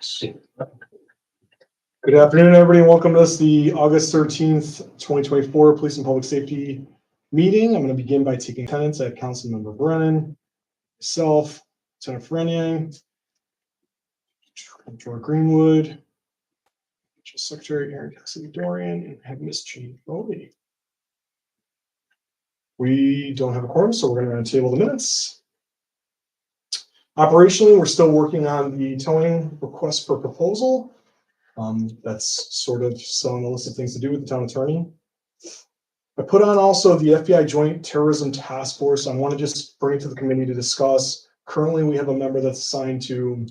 Good afternoon, everybody, and welcome to the August 13th, 2024 Police and Public Safety meeting. I'm going to begin by taking attendance at Councilmember Brennan, myself, Lieutenant Ferenian, George Greenwood, Secretary Aaron Cassidy-Dorian, and I have Miss Jean Foley. We don't have a quorum, so we're going to table the minutes. Operationally, we're still working on the towing request for proposal. That's sort of still on the list of things to do with the town attorney. I put on also the FBI Joint Terrorism Task Force. I want to just bring it to the committee to discuss. Currently, we have a member that's assigned to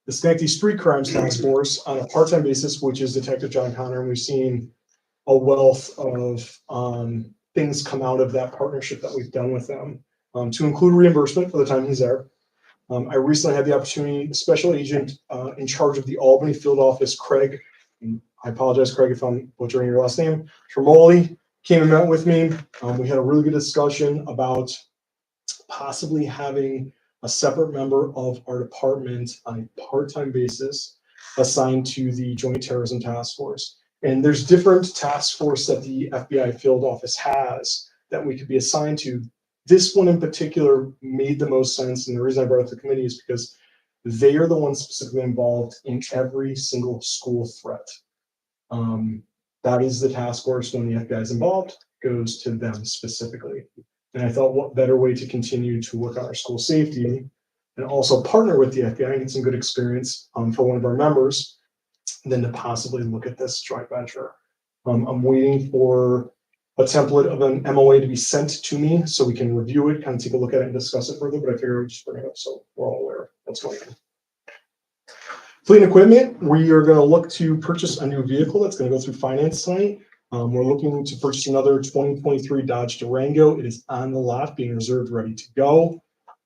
the Schenectady Street Crimes Task Force on a part-time basis, which is Detective John Connor. And we've seen a wealth of things come out of that partnership that we've done with them, to include reimbursement for the time he's there. I recently had the opportunity, Special Agent in charge of the Albany field office, Craig, and I apologize, Craig, if I'm butchering your last name, Tremoli, came and met with me. We had a really good discussion about possibly having a separate member of our department on a part-time basis assigned to the Joint Terrorism Task Force. And there's different task force that the FBI field office has that we could be assigned to. This one in particular made the most sense, and the reason I brought it to the committee is because they are the ones specifically involved in every single school threat. That is the task force. When the FBI is involved, goes to them specifically. And I thought, what better way to continue to work on our school safety and also partner with the FBI and get some good experience for one of our members than to possibly look at this joint venture. I'm waiting for a template of an MOA to be sent to me so we can review it, kind of take a look at it and discuss it further, but I figure I'd just bring it up so we're all aware of what's going on. Fleet and equipment, we are going to look to purchase a new vehicle that's going to go through finance tonight. We're looking to purchase another 2023 Dodge Durango. It is on the lot, being reserved, ready to go.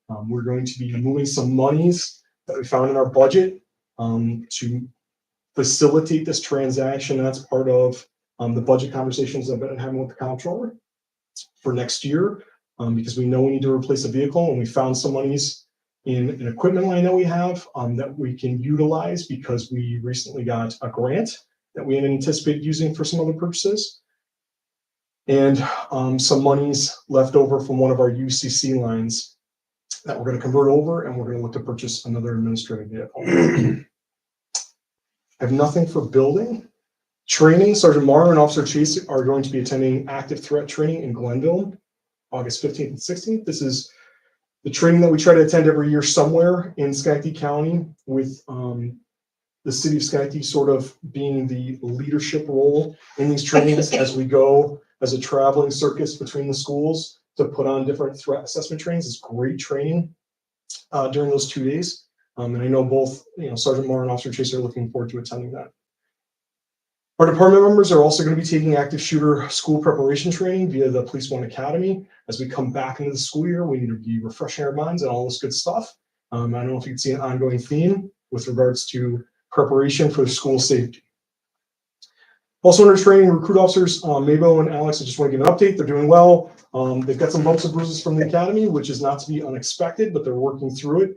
We're going to be moving some monies that we found in our budget to facilitate this transaction. That's part of the budget conversations I've been having with the comptroller for next year, because we know we need to replace a vehicle, and we found some monies in an equipment line that we have that we can utilize because we recently got a grant that we had anticipated using for some other purposes, and some monies left over from one of our UCC lines that we're going to convert over, and we're going to look to purchase another administrative vehicle. I have nothing for building. Training, Sergeant Marr and Officer Chase are going to be attending active threat training in Glenville, August 15th and 16th. This is the training that we try to attend every year somewhere in Schenectady County, with the city of Schenectady sort of being the leadership role in these trainings as we go as a traveling circus between the schools to put on different threat assessment trainings. It's great training during those 2 days. And I know both, Sergeant Marr and Officer Chase are looking forward to attending that. Our department members are also going to be taking active shooter school preparation training via the Police One Academy. As we come back into the school year, we need to be refreshing our minds and all this good stuff. I don't know if you can see an ongoing theme with regards to preparation for school safety. Also under training, recruit officers, Mabel and Alex, I just want to give an update. They're doing well. They've got some bumps and bruises from the academy, which is not to be unexpected, but they're working through it.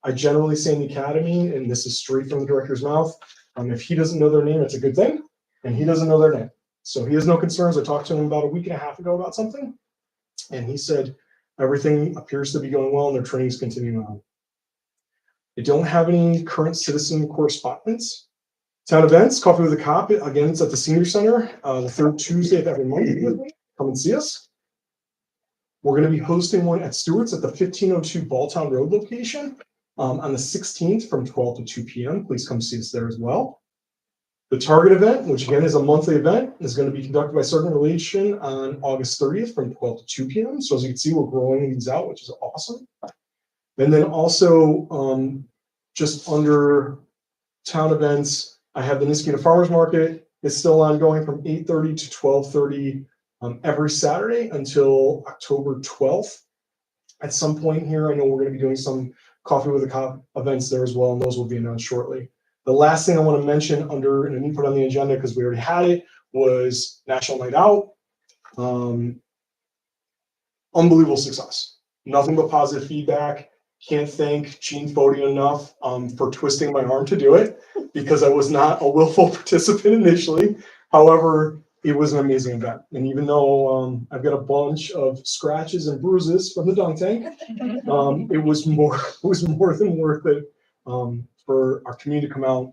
I generally say in the academy, and this is straight from the director's mouth, if he doesn't know their name, it's a good thing, and he doesn't know their name. So he has no concerns. I talked to him about a week and a half ago about something, and he said everything appears to be going well and their training is continuing on. I don't have any current citizen correspondence. Town events, Coffee with a Cop, again, it's at the Senior Center, the third Tuesday of every month. Come and see us. We're going to be hosting one at Stewart's at the 1502 Balltown Road location on the 16th from 12 to 2 p.m. Please come see us there as well. The Target event, which again is a monthly event, is going to be conducted by Sergeant Relation on August 30th from 12 to 2 p.m. So as you can see, we're growing these out, which is awesome. And then also just under town events, I have the Niskayuna Farmers Market. It's still ongoing from 8:30 to 12:30 every Saturday until October 12th. At some point here, I know we're going to be doing some Coffee with a Cop events there as well, and those will be announced shortly. The last thing I want to mention under, and I didn't put on the agenda because we already had it, was National Night Out. Unbelievable success. Nothing but positive feedback. Can't thank Gene Fody enough for twisting my arm to do it, because I was not a willful participant initially. However, it was an amazing event. And even though I've got a bunch of scratches and bruises from the dunk tank, it was more than worth it for our community to come out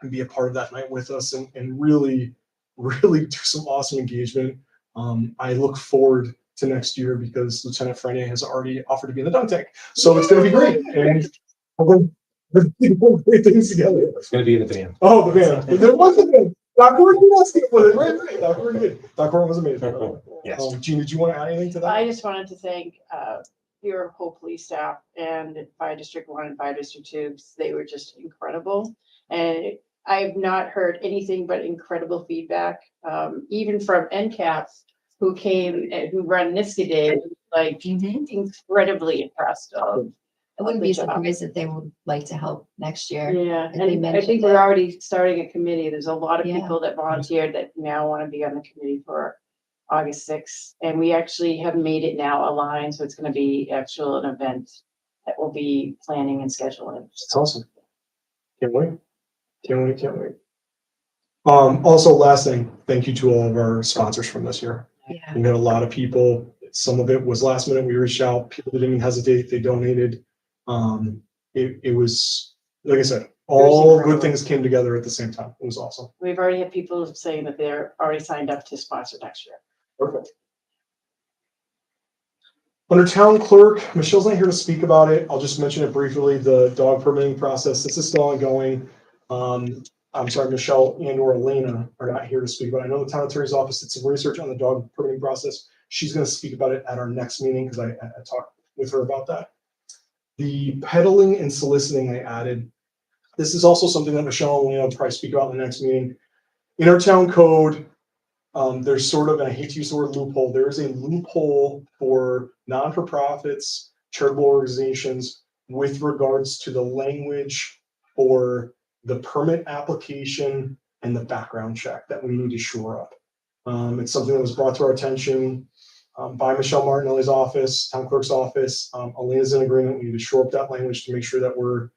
and be a part of that night with us, and really, really do some awesome engagement. I look forward to next year because Lieutenant Frenier has already offered to be in the dunk tank. So it's going to be great. And we're going to do great things together. It's going to be in the band. Oh, the band. There was a band. Doc Gordon was with it. Right. Doc Gordon did. Doc Gordon was amazing. Yes. Gene, did you want to add anything to that? I just wanted to thank your whole police staff and Fire District 1 and Fire District 2. They were just incredible. And I've not heard anything but incredible feedback, even from NCAPs who came and who run Niska Day, like incredibly impressed. I wouldn't be surprised if they would like to help next year. Yeah, And they and I mentioned think we're that. already starting a committee. There's a lot of Yeah. people that volunteered that now want to be on the committee for August 6th. And we actually have made it now aligned, so it's going to be actual an event that we'll be planning and scheduling. It's awesome. Can't wait. Can't wait. Can't wait. Also, last thing, thank you to all of our sponsors from this year. Yeah. We had a lot of people. Some of it was last minute. We reached out. People didn't even hesitate. They donated. It was, like I said, all incredible. good things came together at the same time. It was awesome. We've already had people saying that they're already signed up to sponsor next year. Perfect. Under town clerk, Michelle's not here to speak about it. I'll just mention it briefly. The dog permitting process, this is still ongoing. I'm sorry, Michelle and or Elena are not here to speak about it. I know the town attorney's office did some research on the dog permitting process. She's going to speak about it at our next meeting because I talked with her about that. The peddling and soliciting I added. This is also something that Michelle and Elena will probably speak about in the next meeting. In our town code, there's sort of, and I hate to use the word loophole, there is a loophole for non-for-profits, charitable organizations with regards to the language for the permit application and the background check that we need to shore up. It's something that was brought to our attention by Michelle Martinelli's office, town clerk's office. Elena's in agreement. We need to shore up that language to make sure that we're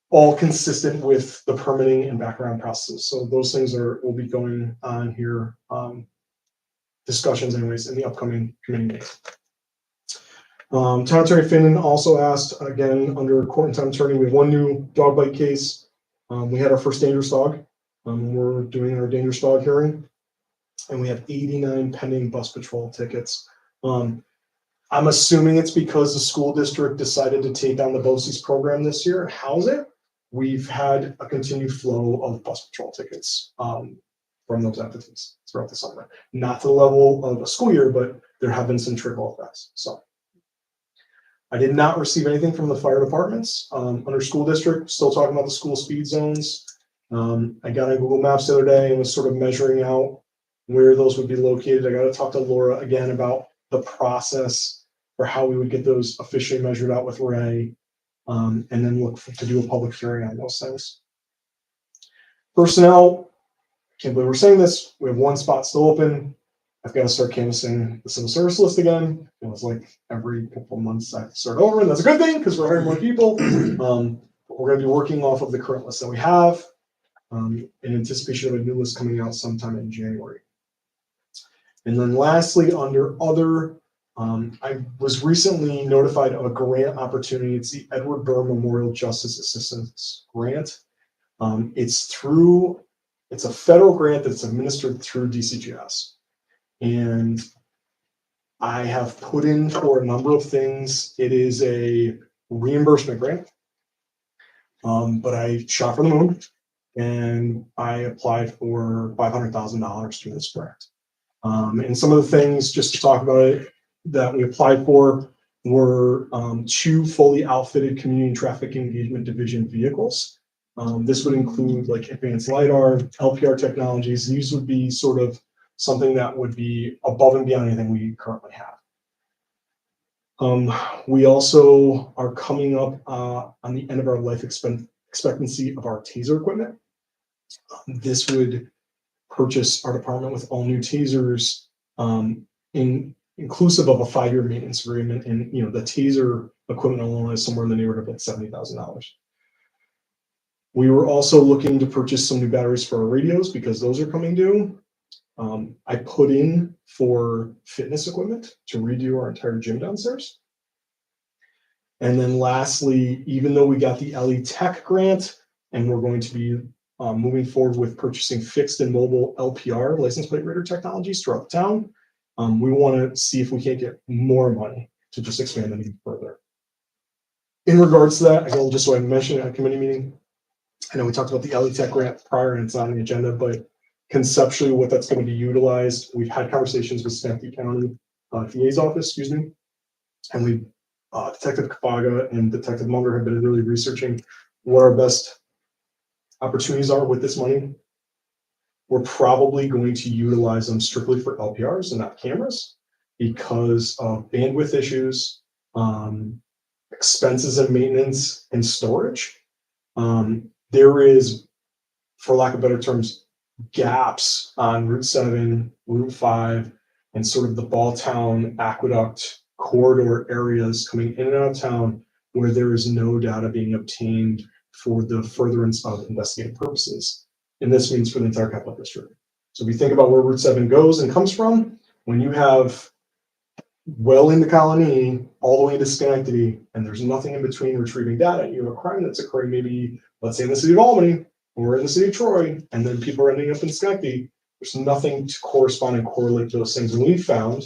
all consistent with the permitting and background process. So those things will be going on here, discussions anyways in the upcoming committee meetings. Town Attorney Finnan also asked, again, under court and town attorney, we have one new dog bite case. We had our first dangerous dog. We're doing our dangerous dog hearing, and we have 89 pending bus patrol tickets. I'm assuming it's because the school district decided to take on the BOCES program this year. How's it? We've had a continued flow of bus patrol tickets from those entities throughout the summer. Not to the level of a school year, but there have been some trickle effects. So I did not receive anything from the fire departments. Under school district, still talking about the school speed zones. I got on Google Maps the other day and was sort of measuring out where those would be located. I got to talk to Laura again about the process for how we would get those officially measured out with Ray, and then look to do a public hearing on those things. Personnel, can't believe we're saying this. We have one spot still open. I've got to start canvassing the civil service list again. It was like every couple of months I have to start over, and that's a good thing because we're hiring more people. But we're going to be working off of the current list that we have in anticipation of a new list coming out sometime in January. And then lastly, under other, I was recently notified of a grant opportunity. It's the Edward Burr Memorial Justice Assistance Grant. It's a federal grant that's administered through DCGS. And I have put in for a number of things. It is a reimbursement grant, but I shot for the moon and I applied for $500,000 through this grant. And some of the things, just to talk about it, that we applied for were 2 fully outfitted community traffic engagement division vehicles. This would include like advanced LiDAR, LPR technologies. These would be sort of something that would be above and beyond anything we currently have. We also are coming up on the end of our life expectancy of our taser equipment. This would purchase our department with all new tasers, inclusive of a 5-year maintenance agreement. And the taser equipment alone is somewhere in the neighborhood of like $70,000. We were also looking to purchase some new batteries for our radios because those are coming due. I put in for fitness equipment to redo our entire gym downstairs. And then lastly, even though we got the LE Tech grant and we're going to be moving forward with purchasing fixed and mobile LPR, license plate reader technologies throughout the town, we want to see if we can't get more money to just expand them even further. In regards to that, again, just so I mentioned at a committee meeting, I know we talked about the LE Tech grant prior and it's on the agenda, but conceptually what that's going to be utilized, we've had conversations with Schenectady County DA's office, and we Detective Kapaga and Detective Munger have been really researching what our best opportunities are with this money. We're probably going to utilize them strictly for LPRs and not cameras because of bandwidth issues, expenses and maintenance and storage. There is, for lack of better terms, gaps on Route 7, Route 5, and sort of the Balltown Aqueduct corridor areas coming in and out of town where there is no data being obtained for the furtherance of investigative purposes. And this means for the entire capital district. So if you think about where Route 7 goes and comes from, when you have well into Colony, all the way into Schenectady, and there's nothing in between retrieving data, you have a crime that's occurring maybe, let's say in the city of Albany, or in the city of Troy, and then people are ending up in Schenectady, there's nothing to correspond and correlate those things. And we found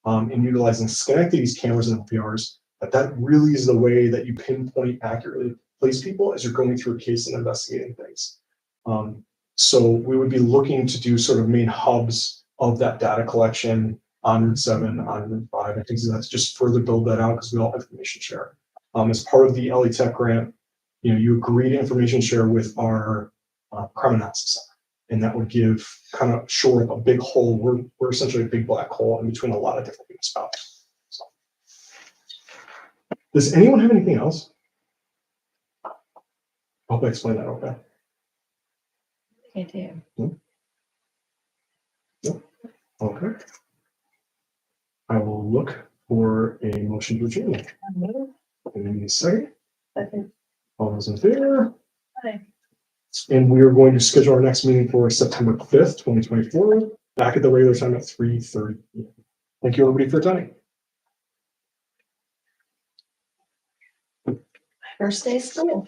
in utilizing Schenectady's cameras and LPRs, that really is the way that you pinpoint accurately place people as you're going through a case and investigating things. So we would be looking to do sort of main hubs of that data collection on Route 7, on Route 5, and things like that to just further build that out because we all information share. As part of the LE Tech grant, you agree to information share with our crime analysis center. And that would give kind of shore up a big hole. We're essentially a big black hole in between a lot of different municipalities. So, does anyone have anything else? I hope I explained that okay. I do. No? Okay. I will look for a motion to adjourn. Give me a second. All those in favor? Aye. And we are going to schedule our next meeting for September 5th, 2024, back at the regular time at 3:30 p.m. Thank you, everybody, for attending. First day of school.